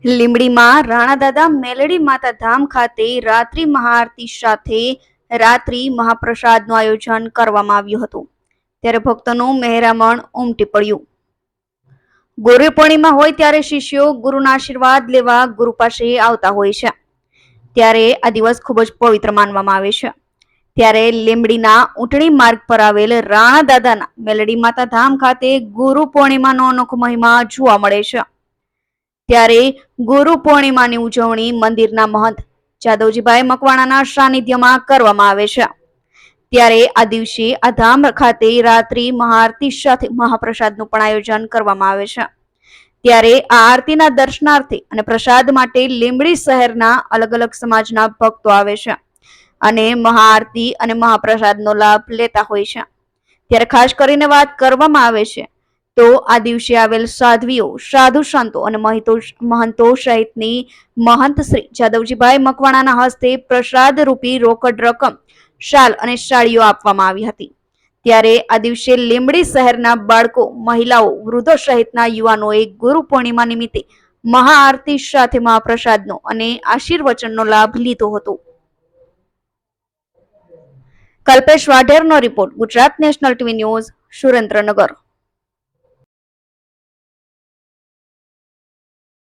લીંબડીમાં રાણાદાદા મેલડી માતા ધામ ખાતે રાત્રિ મહાઆરતી સાથે રાત્રિ મહાપ્રસાદનું આયોજન કરવામાં આવ્યું હતું, ત્યારે ભક્તોનું મહેરામણ ઉમટી પડ્યું. ગુરુ પૂર્ણિમા હોય ત્યારે શિષ્યો ગુરુના આશીર્વાદ લેવા ગુરુ પાસે આવતા હોય છે, ત્યારે આ દિવસ ખૂબ જ પવિત્ર માનવામાં આવે છે. ત્યારે લીંબડીના ઊંટણી માર્ગ પર આવેલ રાણાદાદાના મેલડી માતા ધામ ખાતે ગુરુ પૂર્ણિમાનો અનોખો મહિમા જોવા મળે છે. ત્યારે ગુરુ પૂર્ણિમાની ઉજવણી મંદિરના મહંત જાદવજીભાઈ મકવાણાના સાનિધ્યમાં કરવામાં આવે છે. ત્યારે આ દિવસે આ ધામ ખાતે રાત્રિ મહાઆરતી સાથે મહાપ્રસાદનું પણ આયોજન કરવામાં આવે છે. ત્યારે આ આરતીના દર્શનાર્થે અને પ્રસાદ માટે લીંબડી શહેરના અલગ અલગ સમાજના ભક્તો આવે છે અને મહાઆરતી અને મહાપ્રસાદનો લાભ લેતા હોય છે. ત્યારે ખાસ કરીને વાત કરવામાં આવે છે તો આ દિવસે આવેલ સાધ્વીઓ, સાધુ સંતો અને મહંતો સહિતની મહંત શ્રી જાદવજીભાઈ મકવાણાના હસ્તે પ્રસાદ રૂપી રોકડ રકમ, શાલ અને સાડીઓ આપવામાં આવી હતી. ત્યારે આ દિવસે લીંબડી શહેરના બાળકો, મહિલાઓ, વૃદ્ધો સહિતના યુવાનોએ ગુરુ પૂર્ણિમા નિમિત્તે મહાઆરતી સાથે મહાપ્રસાદનો અને આશીર્વચનનો લાભ લીધો હતો. કલ્પેશ વાઢેરનો report, Gujarat national TV news, Surendranagar.